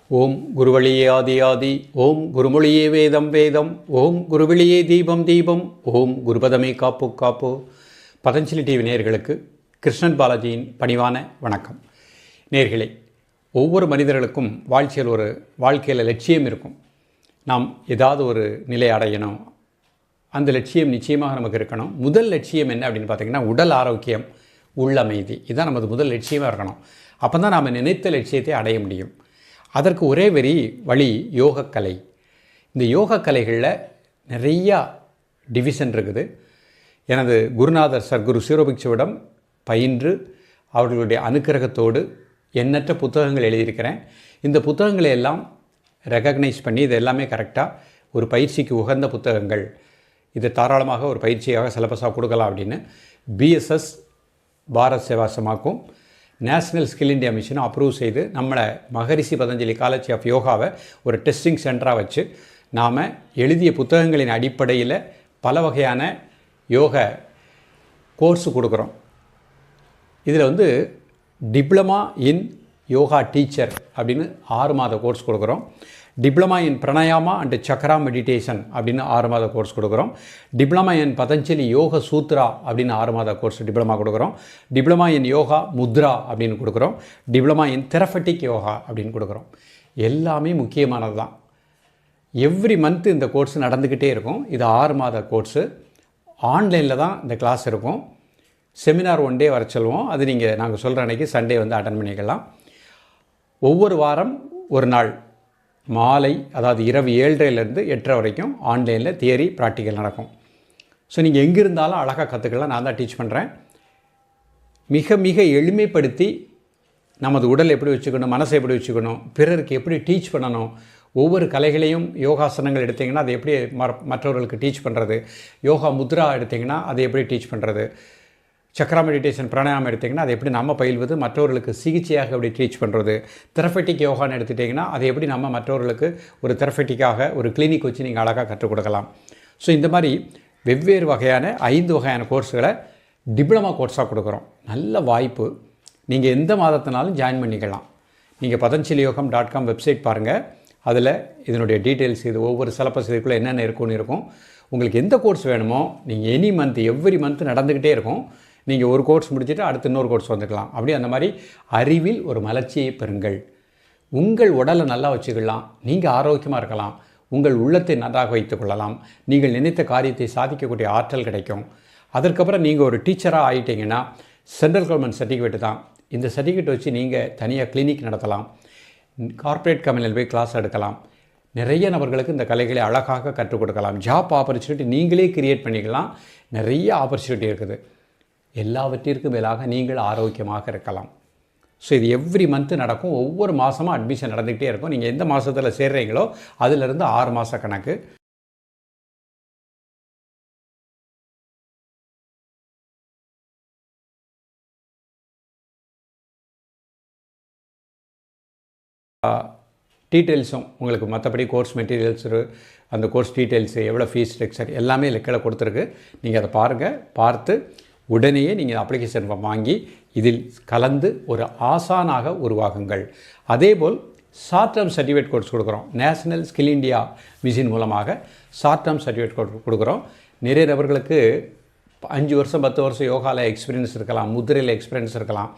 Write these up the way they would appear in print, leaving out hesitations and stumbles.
ஓம் குருவழியே ஆதி ஆதி, ஓம் குருமொழியே வேதம் வேதம், ஓம் குருவழியே தீபம் தீபம், ஓம் குருபதமே காப்பு காப்பு. பதஞ்சலி டிவி நேயர்களுக்கு கிருஷ்ணன் பாலாஜியின் பணிவான வணக்கம். நேயர்களே, ஒவ்வொரு மனிதர்களுக்கும் வாழ்க்கையில் லட்சியம் இருக்கும். நாம் ஏதாவது ஒரு நிலை அடையணும், அந்த லட்சியம் நிச்சயமாக நமக்கு இருக்கணும். முதல் லட்சியம் என்ன அப்படின்னு பார்த்திங்கன்னா, உடல் ஆரோக்கியம், உள்ளமைதி. இதுதான் நமது முதல் லட்சியமாக இருக்கணும். அப்போ தான் நாம் நினைத்த லட்சியத்தை அடைய முடியும். அதற்கு ஒரே வழி யோகக்கலை. இந்த யோகக்கலைகளில் நிறையா டிவிஷன் இருக்குது. எனது குருநாதர் சர்க்குரு சிரோபிக்ஷவிடம் பயின்று அவர்களுடைய அனுக்கிரகத்தோடு எண்ணற்ற புத்தகங்கள் எழுதியிருக்கிறேன். இந்த பாடங்களை எல்லாம் ரெகக்னைஸ் பண்ணி இது எல்லாமே கரெக்டாக ஒரு பயிற்சிக்கு உகந்த புத்தகங்கள், இதை தாராளமாக ஒரு பயிற்சியாக சிலபஸாக கொடுக்கலாம் அப்படின்னு பிஎஸ்எஸ் பாரத் சேவாசமாக்கும் நேஷ்னல் ஸ்கில் இந்தியா மிஷனும் அப்ரூவ் செய்து நம்மளை மகரிஷி பதஞ்சலி காலேஜ் ஆஃப் யோகாவை ஒரு டெஸ்டிங் சென்டராக வச்சு நாம் எழுதிய புத்தகங்களின் அடிப்படையில் பல வகையான யோக கோர்ஸு கொடுக்குறோம். இதில் டிப்ளமா இன் யோகா டீச்சர் அப்படின்னு 6 மாத கோர்ஸ் கொடுக்குறோம். Diploma in pranayama and chakra meditation அப்படின்னு 6 மாத கோர்ஸ் கொடுக்குறோம். டிப்ளமா இன் பதஞ்சலி யோக சூத்ரா அப்படின்னு 6 மாத கோர்ஸ் டிப்ளமா கொடுக்குறோம். டிப்ளமா இன் யோகா முத்ரா அப்படின்னு கொடுக்குறோம். டிப்ளமா இன் தெரபட்டிக் யோகா அப்படின்னு கொடுக்குறோம். எல்லாமே முக்கியமானது தான். எவ்ரி மந்த் இந்த கோர்ஸ் நடந்துக்கிட்டே இருக்கும். இது 6 மாத கோர்ஸு. ஆன்லைனில் தான் இந்த கிளாஸ் இருக்கும். செமினார் 1 டே வர சொல்லுவோம். அது நாங்கள் சொல்கிற அன்றைக்கி சண்டே அட்டன் பண்ணிக்கலாம். ஒவ்வொரு வாரம் ஒரு நாள் மாலை, அதாவது இரவு 7:30லேருந்து 8:30 வரைக்கும் ஆன்லைனில் தியரி ப்ராக்டிக்கல் நடக்கும். ஸோ நீங்கள் எங்கே இருந்தாலும் அழகாக கற்றுக்கலாம். நான் தான் டீச் பண்ணுறேன். மிக மிக எளிமைப்படுத்தி நமது உடல் எப்படி வச்சுக்கணும், மனசை எப்படி வச்சுக்கணும், பிறருக்கு எப்படி டீச் பண்ணணும், ஒவ்வொரு கலைகளையும் யோகாசனங்கள் எடுத்திங்கன்னா அதை எப்படி மற்றவர்களுக்கு டீச் பண்ணுறது, யோகா முத்ரா எடுத்திங்கன்னா அதை எப்படி டீச் பண்ணுறது, சக்ரா மெடிடேஷன் பிராணாயாமம் எடுத்திங்கன்னா அதை எப்படி நம்ம பயில்வது, மற்றவர்களுக்கு சிகிச்சையாக எப்படி டீச் பண்ணுறது, தெரபட்டிக் யோகான்னு எடுத்துட்டிங்கன்னா அதை எப்படி நம்ம மற்றவர்களுக்கு ஒரு தெரபட்டிக்காக ஒரு கிளினிக் வச்சு நீங்கள் அழகாக கற்றுக் கொடுக்கலாம். ஸோ இந்த மாதிரி வெவ்வேறு வகையான 5 வகையான கோர்ஸுகளை டிப்ளமா கோர்ஸாக கொடுக்குறோம். நல்ல வாய்ப்பு. நீங்கள் எந்த மாதத்தினாலும் ஜாயின் பண்ணிக்கலாம். நீங்கள் patanjaliYogam.com வெப்சைட் பாருங்கள். அதில் இதனுடைய டீட்டெயில்ஸ், இது ஒவ்வொரு சிலபஸ் இதுக்குள்ளே என்னென்ன இருக்குன்னு இருக்கும். உங்களுக்கு எந்த கோர்ஸ் வேணுமோ நீங்கள் எவ்ரி மந்த் நடந்துக்கிட்டே இருக்கும். நீங்கள் ஒரு கோர்ஸ் முடிச்சுட்டு அடுத்து இன்னொரு கோர்ஸ் வந்துக்கலாம். அப்படி அந்த மாதிரி அறிவில் ஒரு மலர்ச்சியை பெறுங்கள். உங்கள் உடலை நல்லா வச்சுக்கலாம். நீங்கள் ஆரோக்கியமாக இருக்கலாம். உங்கள் உள்ளத்தை நன்றாக வைத்துக் கொள்ளலாம். நீங்கள் நினைத்த காரியத்தை சாதிக்கக்கூடிய ஆற்றல் கிடைக்கும். அதற்கப்புறம் நீங்கள் ஒரு டீச்சராக ஆகிட்டீங்கன்னா சென்ட்ரல் கவர்மெண்ட் சர்டிஃபிகேட் தான். இந்த சர்டிஃபிகேட் வச்சு நீங்கள் தனியாக கிளினிக் நடத்தலாம். கார்ப்பரேட் கம்பெனியில் போய் கிளாஸ் எடுக்கலாம். நிறைய நபர்களுக்கு இந்த கலைகளை அழகாக கற்றுக் கொடுக்கலாம். ஜாப் ஆப்பர்ச்சுனிட்டி நீங்களே கிரியேட் பண்ணிக்கலாம். நிறைய ஆப்பர்ச்சுனிட்டி இருக்குது. எல்லாவற்றிற்கும் மேலாக நீங்கள் ஆரோக்கியமாக இருக்கலாம். ஸோ இது எவ்ரி மந்த்து நடக்கும். ஒவ்வொரு மாதமும் அட்மிஷன் நடந்துக்கிட்டே இருக்கும். நீங்கள் எந்த மாதத்தில் சேர்றீங்களோ அதிலிருந்து 6 மாத கணக்கு. டீட்டெயில்ஸும் உங்களுக்கு மற்றபடி கோர்ஸ் மெட்டீரியல்ஸு, அந்த கோர்ஸ் டீட்டெயில்ஸு, எவ்வளோ ஃபீஸ் ஸ்ட்ரக்சர் எல்லாமே கீழே கொடுத்துருக்கு. நீங்கள் அதை பாருங்கள். பார்த்து உடனேயே நீங்கள் அப்ளிகேஷன் வாங்கி இதில் கலந்து ஒரு ஆசானாக உருவாகுங்கள். அதேபோல் ஷார்ட் டேர்ம் சர்டிஃபிகேட் கோர்ஸ் கொடுக்குறோம். நேஷ்னல் ஸ்கில் இந்தியா மிஷின் மூலமாக ஷார்ட் டேர்ம் சர்டிஃபிகேட் கொடுக்குறோம். நிறைய நபர்களுக்கு 5 வருஷம் 10 வருஷம் யோகாவில் எக்ஸ்பீரியன்ஸ் இருக்கலாம், முத்திரையில் எக்ஸ்பீரியன்ஸ் இருக்கலாம்.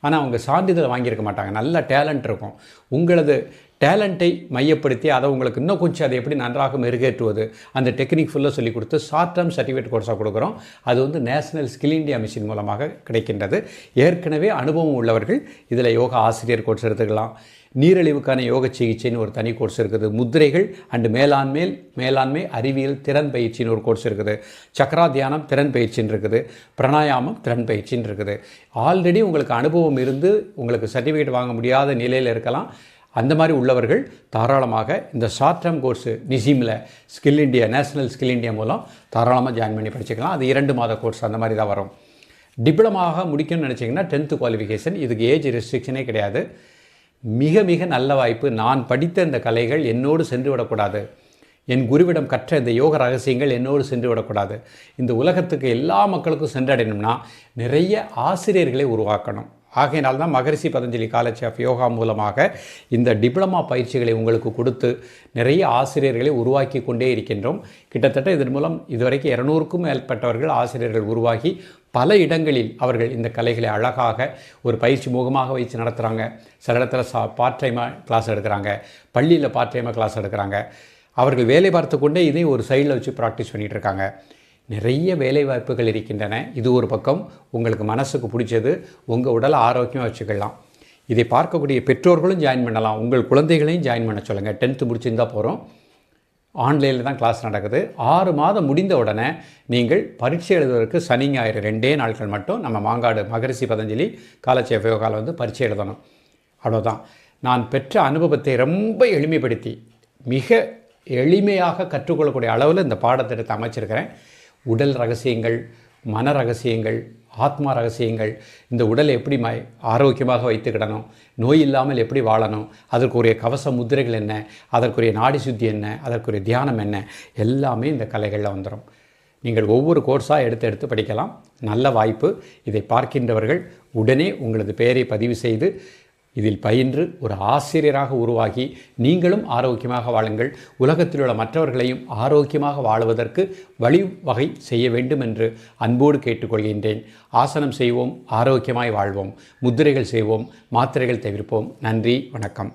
ஆனால் அவங்க சான்றிதழ் வாங்கியிருக்க மாட்டாங்க. நல்ல டேலண்ட் இருக்கும். உங்களது டேலண்ட்டை மையப்படுத்தி அதை உங்களுக்கு இன்னும் கொஞ்சம் அதை எப்படி நன்றாக மெருகேற்றுவது, அந்த டெக்னிக் ஃபுல்லாக சொல்லிக் கொடுத்து ஷார்ட் டேர்ம் சர்டிஃபிகேட் கோர்ஸாக கொடுக்குறோம். அது நேஷ்னல் ஸ்கில் இந்தியா மிஷின் மூலமாக கிடைக்கின்றது. ஏற்கனவே அனுபவம் உள்ளவர்கள் இதில் யோகா ஆசிரியர் கோர்ஸ் எடுத்துக்கலாம். நீரிழிவுக்கான யோக சிகிச்சைன்னு ஒரு தனி கோர்ஸ் இருக்குது. முத்திரைகள் அண்டு மேலாண்மை அறிவியல் திறன் பயிற்சின்னு ஒரு கோர்ஸ் இருக்குது. சக்ரா தியானம் திறன் பயிற்சின்னு இருக்குது. பிராணாயாமம் திறன் பயிற்சின்னு இருக்குது. ஆல்ரெடி உங்களுக்கு அனுபவம் இருந்து உங்களுக்கு சர்டிஃபிகேட் வாங்க முடியாத நிலையில் இருக்கலாம். அந்த மாதிரி உள்ளவர்கள் தாராளமாக இந்த ஷார்ட் டேர்ம் கோர்ஸு நிசிமில் skill India, national skill India மூலம் தாராளமாக ஜாயின் பண்ணி படிச்சுக்கலாம். அது 2 மாத கோர்ஸ் அந்த மாதிரி தான் வரும். டிப்ளமாக முடிக்கணும்னு நினச்சிங்கன்னா 10th குவாலிஃபிகேஷன். இதுக்கு ஏஜ் ரெஸ்ட்ரிக்ஷனே கிடையாது. மிக மிக நல்ல வாய்ப்பு. நான் படித்த இந்த கலைகள் என்னோடு சென்று விடக்கூடாது. என் குருவிடம் கற்ற இந்த யோக ரகசியங்கள் என்னோடு சென்று விடக்கூடாது. இந்த உலகத்துக்கு எல்லா மக்களுக்கும் சென்றடையணும்னா நிறைய ஆசிரியர்களை உருவாக்கணும். ஆகையினால் தான் மகரிஷி பதஞ்சலி காலேஜ் ஆஃப் யோகா மூலமாக இந்த டிப்ளமா பயிற்சிகளை உங்களுக்கு கொடுத்து நிறைய ஆசிரியர்களை உருவாக்கி கொண்டே இருக்கின்றோம். கிட்டத்தட்ட இதன் மூலம் இதுவரைக்கும் 200க்கும் மேற்பட்டவர்கள் ஆசிரியர்கள் உருவாகி பல இடங்களில் அவர்கள் இந்த கலைகளை அழகாக ஒரு பயிற்சி முகமாக வைத்து நடத்துகிறாங்க. சில இடத்துல பார்ட் டைமாக கிளாஸ் எடுக்கிறாங்க, பள்ளியில் பார்ட் டைமாக கிளாஸ் எடுக்கிறாங்க. அவர்கள் வேலை பார்த்து கொண்டே இதையும் ஒரு சைடில் வச்சு ப்ராக்டிஸ் பண்ணிகிட்டு இருக்காங்க. நிறைய வேலை வாய்ப்புகள் இருக்கின்றன. இது ஒரு பக்கம். உங்களுக்கு மனசுக்கு பிடிச்சது, உங்கள் உடலை ஆரோக்கியமாக வச்சுக்கலாம். இதை பார்க்கக்கூடிய பெற்றோர்களும் ஜாயின் பண்ணலாம். உங்கள் குழந்தைகளையும் ஜாயின் பண்ண சொல்லுங்கள். 10th முடிச்சிருந்தால் போகிறோம். ஆன்லைனில் தான் கிளாஸ் நடக்குது. 6 மாதம் முடிந்த உடனே நீங்கள் பரீட்சை எழுதுவதற்கு சனி ஞாயிறு 2 நாட்கள் மட்டும் நம்ம மாங்காடு மகரிஷி பதஞ்சலி காலேஜ் ஆஃப் யோகாவில் வந்து பரீட்சை எழுதணும். அவ்வளோதான். நான் பெற்ற அனுபவத்தை ரொம்ப எளிமைப்படுத்தி மிக எளிமையாக கற்றுக்கொள்ளக்கூடிய அளவில் இந்த பாடத்திட்டத்தை அமைச்சிருக்கிறேன். உடல் ரகசியங்கள், மன ரகசியங்கள், ஆத்மா ரகசியங்கள், இந்த உடலை எப்படி ஆரோக்கியமாக வைத்துக்கிடணும், நோய் இல்லாமல் எப்படி வாழணும், அதற்குரிய கவச முத்திரைகள் என்ன, அதற்குரிய நாடி சுத்தி என்ன, அதற்குரிய தியானம் என்ன, எல்லாமே இந்த கலைகளில் வந்துடும். நீங்கள் ஒவ்வொரு கோர்ஸாக எடுத்து படிக்கலாம். நல்ல வாய்ப்பு. இதை பார்க்கின்றவர்கள் உடனே உங்களது பெயரை பதிவு செய்து இதில் பயின்று ஒரு ஆசிரியராக உருவாகி நீங்களும் ஆரோக்கியமாக வாழுங்கள். உலகத்தில் உள்ள மற்றவர்களையும் ஆரோக்கியமாக வாழுவதற்கு வழிவகை செய்ய வேண்டும் என்று அன்போடு கேட்டுக்கொள்கின்றேன். ஆசனம் செய்வோம், ஆரோக்கியமாய் வாழ்வோம், முத்திரைகள் செய்வோம், மாத்திரைகள் தவிர்ப்போம். நன்றி, வணக்கம்.